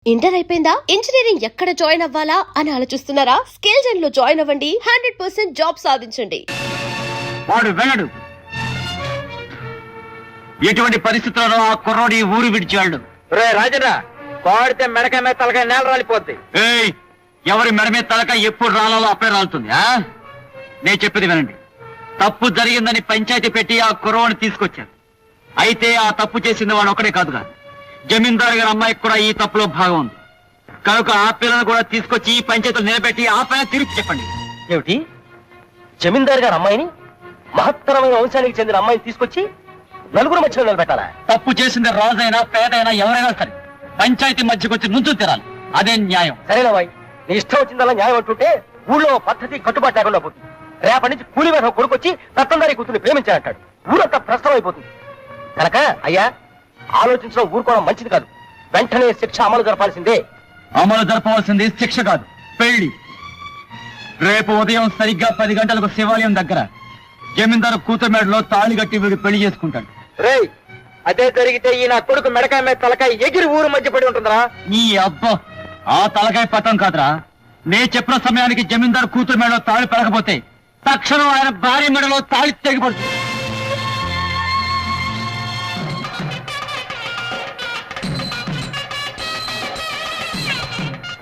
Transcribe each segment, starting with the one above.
Inter అయిపోయిందా? Engineering ఎక్కడ join అవ్వాలా అని ఆలోచిస్తున్నారా? స్కిల్ జెన్ లో జాయిన్ అవ్వండి. 100% జాబ్ సాధించండి. వాడు వెళ్ళడు. ఎటువంటి పరిస్థితుల్లో ఆ కుర్రోడి ఊరు విడిచాడు. రే రాజన్న, కోడితే మెడకాయ మీద తలకాయ నేల రాలిపోద్ది. ఏయ్, ఎవరి మెడ మీద తలకాయ ఎప్పుడు రాలాలో అప్పుడే రాలుతుంది. నేను చెప్పేది వినండి. తప్పు జరిగిందని పంచాయతీ పెట్టి ఆ కుర్రోడిని తీసుకొచ్చారు. అయితే ఆ తప్పు చేసింది వాడు ఒకడే కాదుగా, జమీందారు గారి అమ్మాయికి కూడా ఈ తప్పులో భాగం ఉంది. కనుక ఆ పిల్లను కూడా తీసుకొచ్చి ఈ పంచాయతీలు నిలబెట్టి ఆ పైన తిరిగి చెప్పండి. ఏమిటి, జమీందారు గారి అమ్మాయిని, మహత్తరమైన వంశానికి చెందిన అమ్మాయిని తీసుకొచ్చి నలుగురు మధ్యలో నిలబెట్టాలా? తప్పు చేసింది రాజైనా పేదైనా ఎవరైనా సరే పంచాయతీ మధ్యకు వచ్చి నుంచు తిరాలి. అదే న్యాయం. సరేనా బాయ్, నీ ఇష్టం వచ్చిందల్లా న్యాయం అంటుంటే ఊళ్ళో పద్ధతి కట్టుబాటు లేకుండా పోతుంది. రేపటి నుంచి కూలి మీద కొడుకొచ్చి రత్నందారి కూతుర్ని ప్రేమించాలంటాడు. ఊరంతా ప్రశ్నం అయిపోతుంది. కనుక అయ్యా, ఆలోచించడం ఊరుకోవడం మంచిది కాదు. వెంటనే శిక్ష అమలు జరపాల్సిందే. అమలు జరపవలసింది శిక్ష కాదు, పెళ్లి. రేపు ఉదయం సరిగ్గా 10 గంటలకు శివాలయం దగ్గర జమీందారు కూతురు మెడలో తాళి కట్టి వీడు పెళ్లి చేసుకుంటాడు. రేయ్, అదే జరిగితే ఈ నా కొడుకు మెడకాయ మీద తలకాయ ఎగిరి ఊరు మధ్య పడి ఉంటుందిరా. నీ అబ్బా, ఆ తలకాయ పట్టం కాదురా. నే చెప్పిన సమయానికి జమీందారు కూతురు మెడలో తాళి పెరగపోతే తక్షణం ఆయన భార్య మెడలో తాళి తెగిపడుతుంది.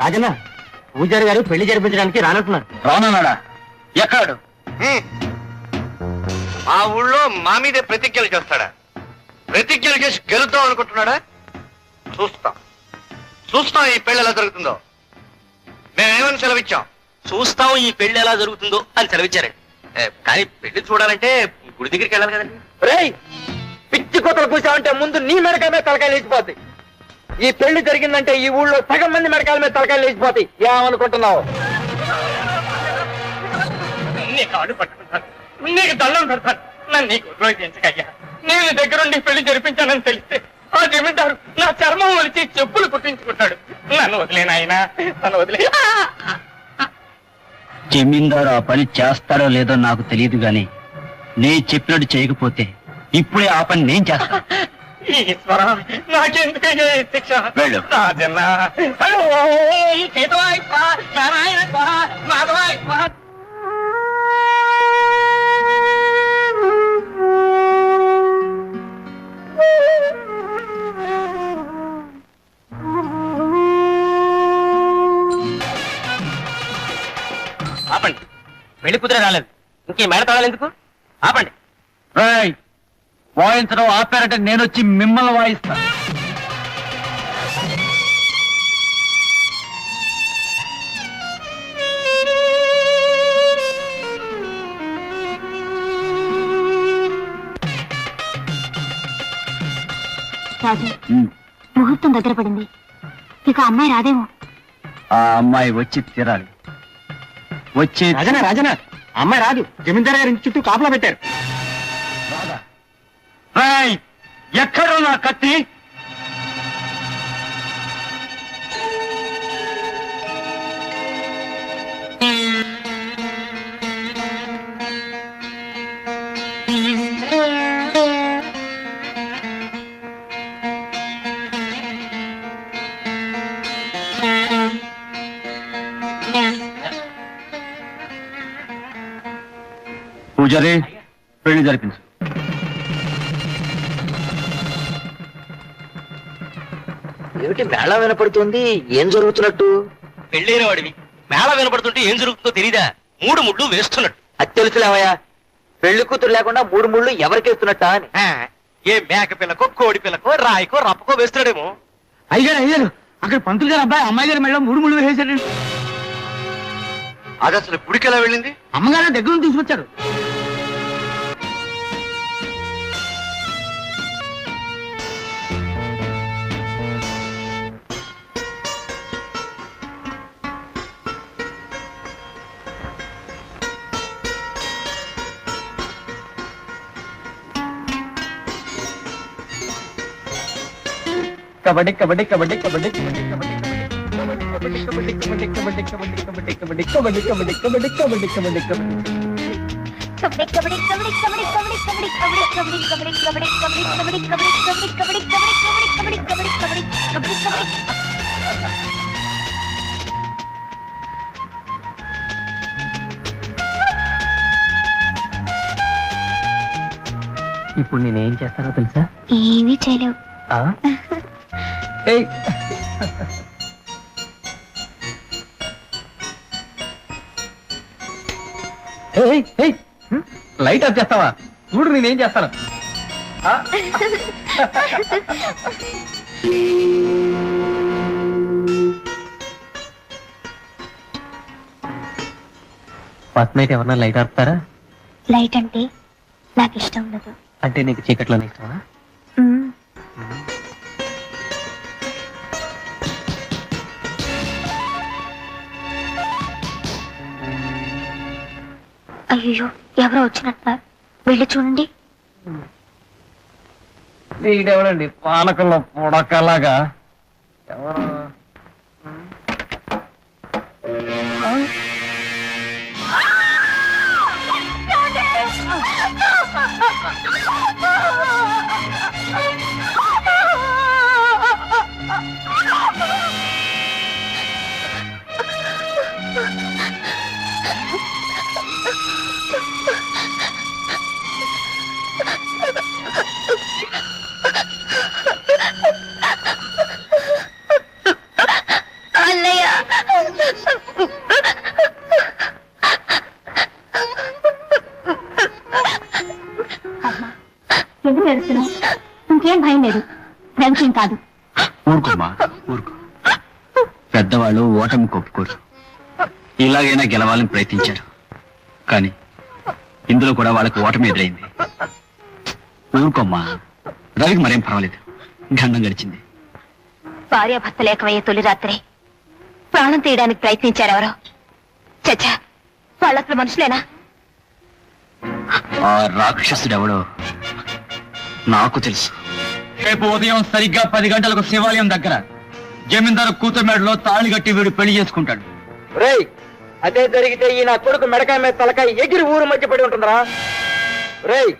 రాజన్న, పూజారి గారు పెళ్లి జరిపించడానికి రానుంటున్నారు. రానన్నాడా? ఎక్కడు? ఆ ఊళ్ళో మా మీదే ప్రతిజ్ఞలు చేస్తాడా? ప్రతిజ్ఞలు చేసి గెలుద్దాం అనుకుంటున్నాడా? చూస్తాం ఈ పెళ్లి ఎలా జరుగుతుందో. మేమేమని సెలవిచ్చాం? చూస్తాం ఈ పెళ్లి ఎలా జరుగుతుందో అని సెలవిచ్చారండి. కానీ పెళ్లి చూడాలంటే గుడి దగ్గరికి వెళ్ళాలి కదండి. రేయ్, పిచ్చి కోతలు కూర్చావంటే ముందు నీ మెడకాయ మీద తలకాయ లేచిపోద్ది. ఈ పెళ్లి జరిగిందంటే ఈ ఊళ్ళో సగం మంది మెడకాయల మీద తలకాయలు లేచిపోతాయి. ఏమనుకుంటున్నావు? నీకు దండం పెడతాను. నన్ను నీకు ఉపయోగించకయ్యా. నేను దగ్గరుండి పెళ్లి జరిపించానని తెలిస్తే ఆ జమీందారు నా చర్మం వలిచి చెప్పులు కుట్టించుకుంటాడు. నన్ను వదిలేనాయనా, నన్ను వదిలే. జమీందారు ఆ పని చేస్తాడో లేదో నాకు తెలియదు గాని నే చెప్పినట్టు చేయకపోతే ఇప్పుడే ఆ పని నేను చేస్తాను. ఈశ్వర, నాకెందుకయ్యా ఈ శిక్ష? వెళ్ళు. రాజన్నా, సీతవాయి స్వాహ, నారాయణ స్వాహ, మాధవాయి స్వాహ. ఆపండి, పెళ్లి కుదిరే రాలేదు. ఇంకే మేడ తాళాలు ఎందుకు? ఆపండి. రేయ్, వాయించడం ఆపారంటే నేను వచ్చి మిమ్మల్ని వాయిస్తాను. రాజు, ముహూర్తం దగ్గర పడింది. ఇక అమ్మాయి రాదేమో. ఆ అమ్మాయి వచ్చి తీరాలి. వచ్చి రాజనా, అమ్మాయి రాదు. జమీందారు గారి ఇంటి చుట్టూ కాపలా పెట్టారు. రేయ్, ఎక్కడ నా కత్తి? పూజారి, పెళ్లి జరిపించు. ఏమిటి మేళ వినపడుతుంది? ఏం జరుగుతున్నట్టు? పెళ్ళైన వాడివి మేళ వినపడుతుంటే ఏం జరుగుతుందో తెలీదా? 3 ముళ్ళు వేస్తున్నట్టు. అది తెలుసులేవయ్యా. పెళ్లి కూతురు లేకుండా 3 ముళ్ళు ఎవరికేస్తున్నట్టా అని. ఏ మేక పిల్లకు, కోడి పిల్లకు, రాయికో, రప్పకో వేస్తున్నాడేమో. అయ్యారు అక్కడ పంతులు గారు అబ్బాయి అమ్మాయి గారి మేడం 3 ముళ్ళు వేసాడు. అది అసలు గుడికి ఎలా వెళ్ళింది? అమ్మగారు దగ్గర నుంచి తీసుకొచ్చారు. కబడ్డీ కబడ్డీ కబడ్డీ కబడ్డీ కబడ్డీ కబడ్డీ కబడ్డీ కబడ్డీ కబడ్డీ కబడ్డీ కబడ్డీ కబడ్డీ కబడ్డీ కబడ్డీ కబడ్డీ కబడ్డీ కబడ్డీ కబడ్డీ ఇప్పుడు నేనేం చేస్తానో తెలుసా? ఏమీ చేయలేవు. లైట్ ఆఫ్ చేస్తావా? చూడు నేనేం చేస్తాను. ఫస్ట్ నైట్ ఎవరన్నా లైట్ ఆపుతారా? లైట్ అంటే నాకు ఇష్టం ఉండదు. అంటే నీకు చీకట్లోనే ఇష్టమా? మ్మ్. అయ్యో, ఎవరో వచ్చినట్టున్నారు. వెళ్ళి చూడండి. వీడెవడండి పానకంలో పొడకలాగా? ఎవరు? ఎందుకు ఏడుస్తున్నావు? ఇంకేం భయం లేదు. ఫ్రెండ్స్ కాదు. ఊరుకోమ్మా, ఊరుకో. పెద్దవాళ్ళు ఓటమి ఒప్పుకోరు. ఇలాగైనా గెలవాలని ప్రయత్నించారు, కానీ ఇందులో కూడా వాళ్ళకి ఓటమి ఎదురైంది. ఊరుకోమ్మా, రవికి మరేం పర్వాలేదు. గండం గడిచింది. భార్యాభర్తలు ఏకమయ్యే తొలి రాత్రి ప్రాణం తీయడానికి ప్రయత్నించారు ఎవరో. చచ్చా, వాళ్ళు అసలు మనుషులేనా? ఆ రాక్షసుడెవడో నాకు తెలుసు. రేపు ఉదయం సరిగ్గా 10 గంటలకు శివాలయం దగ్గర జమీందారు కూతురుమేడలో తాళి కట్టి వీడు పెళ్లి చేసుకుంటాడు. రేయ్, అదే జరిగితే ఈ నా కొడుకు మెడకాయ మీద తలకాయ ఎగిరి ఊరు మధ్య పడి ఉంటుందిరా. రేయ్,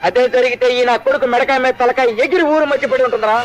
అదే జరిగితే ఈ నా కొడుకు మెడకాయ మీద తలకాయ ఎగిరి ఊరు మధ్య పడి ఉంటుందిరా.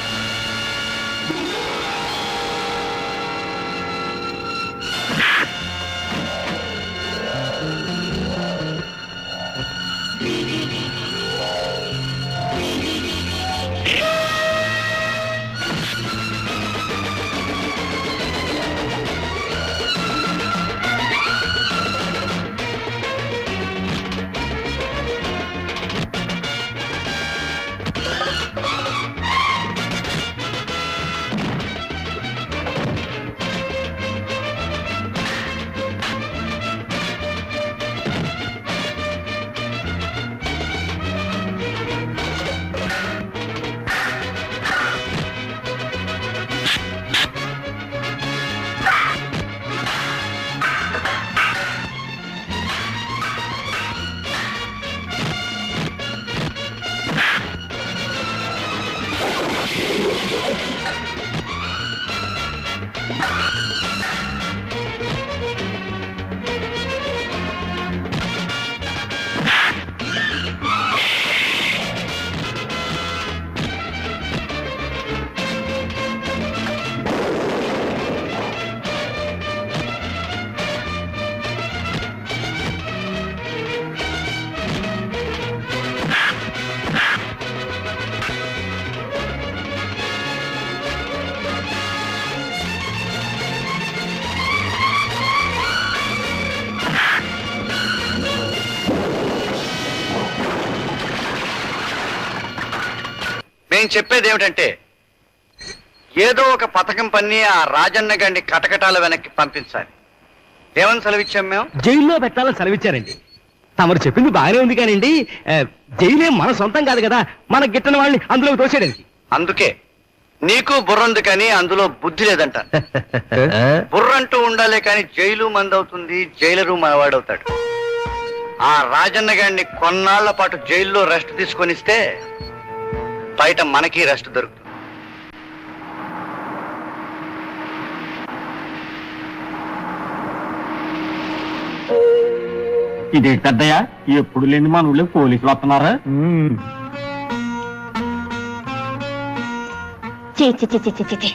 నేను చెప్పేది ఏమిటంటే, ఏదో ఒక పథకం పన్ని ఆ రాజన్న గారిని కటకటాల వెనక్కి పంపించాలి. ఏమని సెలవిచ్చాం మేము? జైల్లో పెట్టాలని సెలవిచ్చారండి. తమరు చెప్పింది బాగానే ఉంది కానివ్వండి, జైలే మన సొంతం కాదు కదా, మన గిట్టని వాళ్ళని అందులోకి తోసేయడానికి. అందుకే నీకు బుర్రంది కానీ అందులో బుద్ధి లేదంట. బుర్రంటూ ఉండాలే కానీ జైలు మందవుతుంది, జైలరు మనవాడవుతాడు. ఆ రాజన్న గారిని కొన్నాళ్ల పాటు జైల్లో రెస్ట్ తీసుకొనిస్తే బయట మనకి రెస్ట్ దొరుకుతుంది. ఇదే పెద్దయ్య, ఎప్పుడు లేని మన ఊళ్ళో పోలీసులు వస్తున్నారా? చీ చీ చీ చీ చీ చీ.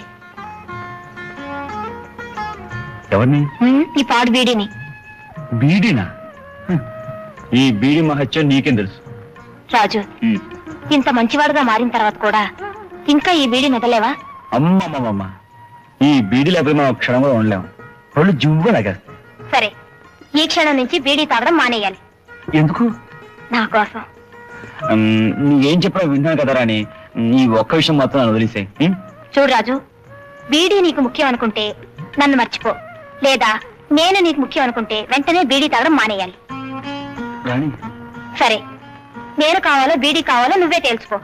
ఎవరిని? ఈ పాడు బీడీని. బీడీనా? ఈ బీడీ మహత్యం నీకేం తెలుసు? రాజు, ఇంత మంచివాడుగా మారిన తర్వాత కూడా ఇంకా ఈ బీడీ మెదలేవా? అమ్మమ్మమ్మ, ఈ బీడీ లేకపోతే మనం క్షణం కూడా ఉండలేము. వాళ్ళు జువ్వ లాగేస్తాయి. సరే, ఈ క్షణం నుంచి బీడీ తాగడం మానేయాలి. ఎందుకు? నా కోసం. నీకేం చెప్పినా విన్నాను కదరా అని ఈ ఒక్క విషయం మాత్రం నన్ను వదిలేసాయి. చూడు రాజు, బీడీ నీకు ముఖ్యం అనుకుంటే నన్ను మర్చిపో, లేదా నేను నీకు ముఖ్యం అనుకుంటే వెంటనే బీడీ తాగడం మానేయాలి. రాణి, సరే, నేను కావాలో బీడీ కావాలో నువ్వే తేల్చుకో.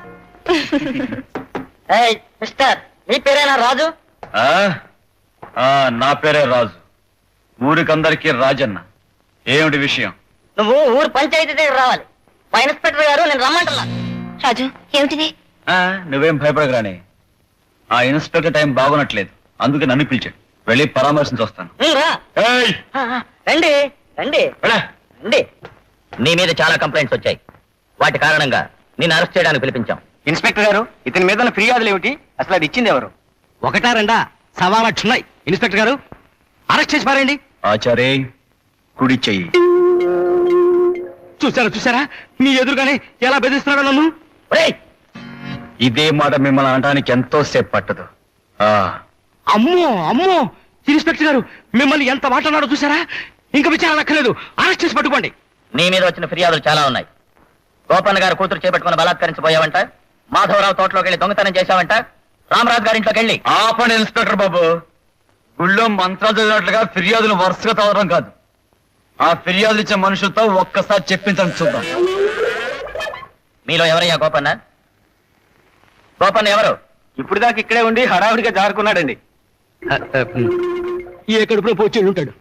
మిస్టర్, మీ పేరేనా రాజు? నా పేరే రాజు. ఊరికందరికీ రాజన్న. ఏమిటి విషయం? నువ్వు ఊరు పంచాయతీ దగ్గర రావాలి. మా ఇన్స్పెక్టర్ గారు నేను రమ్మంటున్నా. రాజు, ఏమిటిది? నువ్వేం భయపడకరాని. ఆ ఇన్స్పెక్టర్ టైం బాగున్నట్లేదు, అందుకే నన్ను పిలిచాడు. వెళ్ళి పరామర్శించి వస్తాను. రండి రండి రండి. నీ మీద చాలా కంప్లైంట్స్ వచ్చాయి. వాటి కారణంగా నిన్ను అరెస్ట్ చేయడానికి పిలిపించాం. ఇన్స్పెక్టర్ గారు, ఇతని మీద ఫిర్యాదులు ఏమిటి? అసలు అది ఇచ్చింది ఎవరు? ఒకటా రెండా? 1.25 ఉన్నాయి. ఇన్స్పెక్టర్ గారు, అరెస్ట్ చేసి పారండి. ఆచారే, కుడి చెయ్యి. చూసారా మీ ఎదురుగానే ఎలా బెదిరిస్తున్నాడో నన్ను. ఇదే మాట మిమ్మల్ని అనడానికి ఎంతో సేపు పట్టదు. అమ్మో, ఇన్స్పెక్టర్ గారు మిమ్మల్ని ఎంత మాట అన్నాడో చూసారా? ఇంకా విచారణ అక్కర్లేదు, అరెస్ట్ చేసి పట్టుకోండి. నీ మీద వచ్చిన ఫిర్యాదులు చాలా ఉన్నాయి. గోపన్న గారు కూతురు చేపట్టుకుని బలాత్కరించబోయావంట, మాధవరావు తోటలోకి వెళ్ళి దొంగతనం చేశావంట, రామరాజు గారి ఇంట్లోకి వెళ్ళి. ఆపండి ఇన్స్పెక్టర్ బాబు. గుళ్ళో మంత్రాలు చదివినట్లుగా ఫిర్యాదులు వరుసగా చదవడం కాదు. ఆ ఫిర్యాదులు ఇచ్చే మనుషులతో ఒక్కసారి చెప్పించండి చూద్దాం. మీలో ఎవరయ్యా గోపన్న? గోపన్న ఎవరు? ఇప్పుడు దాకా ఇక్కడే ఉండి హడావుడిగా జారుకున్నాడండి. ఏ కడుపులో పోచి ఉంటాడు.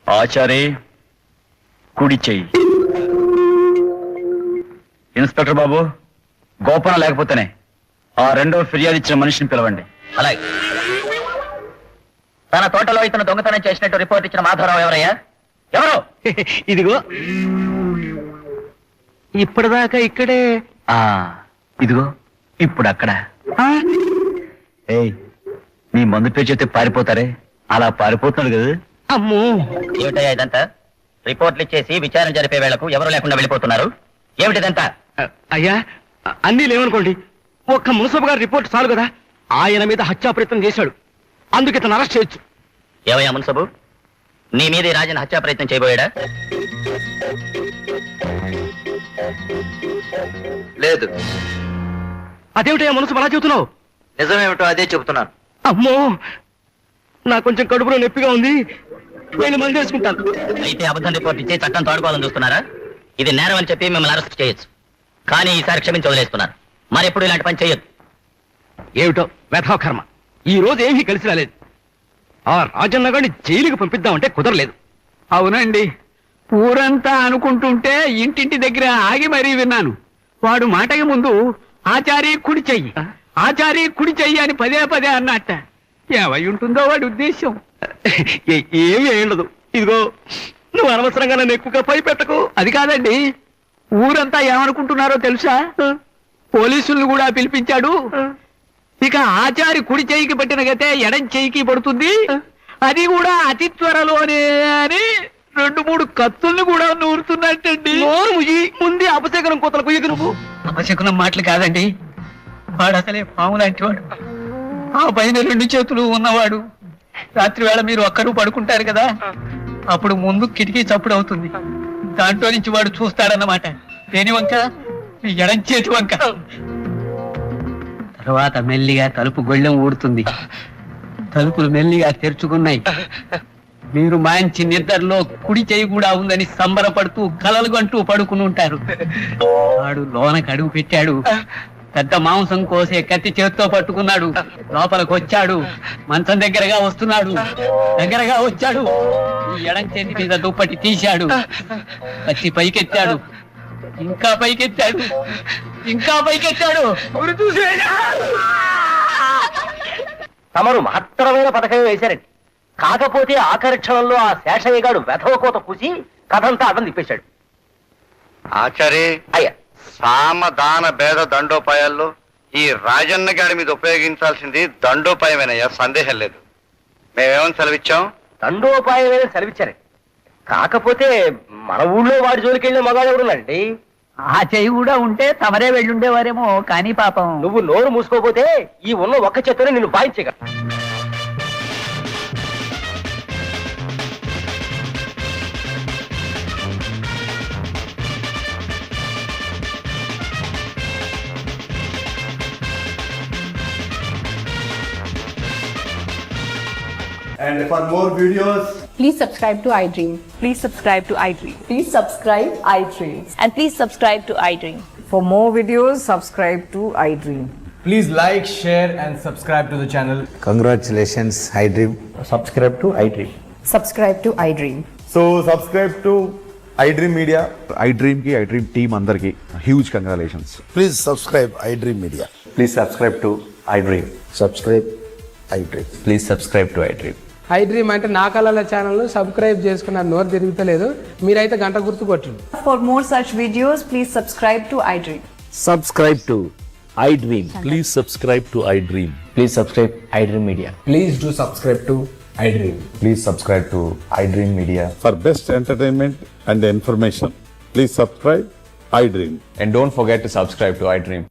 ఆచారి, కుడి చెయ్యి. ఇన్స్పెక్టర్ బాబు, గోపన లేకపోతేనే ఆ రెండో ఫిర్యాదు ఇచ్చిన మనిషిని పిలవండి. అలాగే. తన తోటలో ఇతను దొంగతనం చేసినట్టు రిపోర్ట్ ఇచ్చిన మాధవరావు ఎవరయ్యా? ఎవరు? ఇదిగో, ఇప్పటిదాకా ఇక్కడే. ఇదిగో ఇప్పుడు అక్కడ. ఏయ్, నీ మందు పేరు చెప్తే పారిపోతారే, అలా పారిపోతున్నాడు కదా. అమ్మో, ఏమిటయ్యా ఇదంతా? రిపోర్ట్లు ఇచ్చేసి విచారణ జరిపే వేళకు ఎవరు లేకుండా వెళ్ళిపోతున్నారు. ఏమిటిదంతా? అయ్యా, అన్నీ లేవనుకోండి, ఒక్క మున్సబ్ గారి రిపోర్ట్ చాలు కదా. ఆయన మీద హత్యా ప్రయత్నం చేశాడు, అందుకే తను అరెస్ట్ చేయొచ్చు. ఏవయ్యా మున్సబు, నీ మీద ఈ రాజన్ హత్యా ప్రయత్నం చేయబోయాడా? లేదు. అదేమిటయ్యా మున్సబ్ అలా చెబుతున్నావు? నిజమేమిటో అదే చెబుతున్నాను. అమ్మో, నాకు కొంచెం కడుపులో నొప్పిగా ఉంది, నేను మంది వేసుకుంటాను. అయితే అబద్ధం రిపోర్ట్ ఇచ్చి చట్టం తోడుకోవాలని చూస్తున్నారా? ఇది నేరం అని చెప్పి మిమ్మల్ని అరెస్ట్ చేయొచ్చు, కానీ ఈసారి క్షమించి వదిలేస్తున్నారు. మరెప్పుడు ఇలాంటి పని చేయొద్దు. ఏమిటో వెధవ కర్మ, ఈ రోజు ఏమీ కలిసి రాలేదు. ఆ రాజన్న గారిని జైలుకి పంపిద్దామంటే కుదరలేదు. అవునండి, ఊరంతా అనుకుంటుంటే ఇంటింటి దగ్గర ఆగి మరీ విన్నాను. వాడు మాటకి ముందు ఆచారి కుడి చెయ్యి, ఆచారి కుడి చెయ్యి అని పదే పదే అన్నట్ట. ఏమై ఉంటుందో వాడి ఉద్దేశం. ఏమీ ఉండదు. ఇదిగో, నువ్వు అనవసరంగా నన్ను ఎక్కువగా భయపెట్టకు. అది కాదండి, ఊరంతా ఏమనుకుంటున్నారో తెలుసా? పోలీసుల్ని కూడా పిలిపించాడు. ఇక ఆచారి కుడి చెయ్యికి పట్టిన గతే ఎడం చెయ్యికి పడుతుంది, అది కూడా అతి త్వరలోనే అని 2-3 కత్తుల్ని కూడా నూరుతున్నట్టండి. ముందే అపశకనం కోతలకు ఎగు. నువ్వు అపశకునం మాటలు కాదండి, వాడు అసలే పాము లాంటి వాడు. ఆ పైన 2 చేతులు ఉన్నవాడు. రాత్రి వేళ మీరు ఒక్కరు పడుకుంటారు కదా, అప్పుడు ముందు కిటికీ చప్పుడు అవుతుంది. దాంట్లో నుంచి వాడు చూస్తాడన్నమాట. దేని వంక? ఎడం చేతి వంక. తర్వాత మెల్లిగా తలుపు గొళ్ళెం ఊడుతుంది. తలుపులు మెల్లిగా తెరుచుకున్నాయి. మీరు మంచి నిద్రలో కుడి చేయి కూడా ఉందని సంబరపడుతూ కలలు గంటూ పడుకుని ఉంటారు. వాడు లోనకి అడుగు పెట్టాడు. పెద్ద మాంసం కోసే కత్తి చేత్తో పట్టుకున్నాడు. లోపలికి వచ్చాడు. మంచం దగ్గరగా వస్తున్నాడు. దగ్గరగా వచ్చాడు. ఈ ఎడం చేతి మీద దుప్పటి తీశాడు. కత్తి పైకెత్తాడు. ఇంకా పైకెత్తాడు. ఇంకా పైకెత్తాడు. తమరు మహత్తరమైన పథకం వేశారండి. కాకపోతే ఆఖరి క్షణంలో ఆ శేషయ్య గారు వెధవ కోత పూసి కథంతా అడ్డం తిప్పేశాడు. ఆచారి, అయ్యా, సామదాన భేద దండోపాయాల్లో ఈ రాజన్న గారి మీద ఉపయోగించాల్సింది దండోపాయమేనయ్యా, సందేహం లేదు. మేమేమని సెలవిచ్చాం? దండోపాయమైన సెలవిచ్చారండి. కాకపోతే మన ఊళ్ళో వాడి జోలికి వెళ్ళిన మగాడు ఎవడున్నాడండి? ఆ చెయ్యి కూడా ఉంటే తమరే వెళ్ళుండేవారేమో కానీ పాపం. నువ్వు నోరు మూసుకోపోతే ఈ ఉన్న ఒక్క చేత్తోనే నిన్ను బాయించగా. And for more videos, Please subscribe to iDream. Please subscribe to iDream. Please subscribe iDream. And please subscribe to iDream. For more videos, subscribe to iDream. please like, share, and subscribe to the channel. Congratulations, iDream. Subscribe to iDream. Subscribe to iDream. So subscribe to iDream Media. iDream ki iDream team అందరికి huge congratulations. Please subscribe iDream Media. Please subscribe to iDream. Subscribe iDream. Please subscribe to iDream. iDream అంటే నా కళల channel subscribe చేసుకున్నారు, నోరు తిరుగుతలేదు. మీరైతే గంట గుర్తు కొట్టండి. For more such videos, please subscribe to iDream. Subscribe to iDream. Please subscribe to iDream. Please subscribe iDream Media. Please do subscribe to iDream. Please subscribe to iDream Media. For best entertainment and information, please subscribe iDream. And don't forget to subscribe to iDream.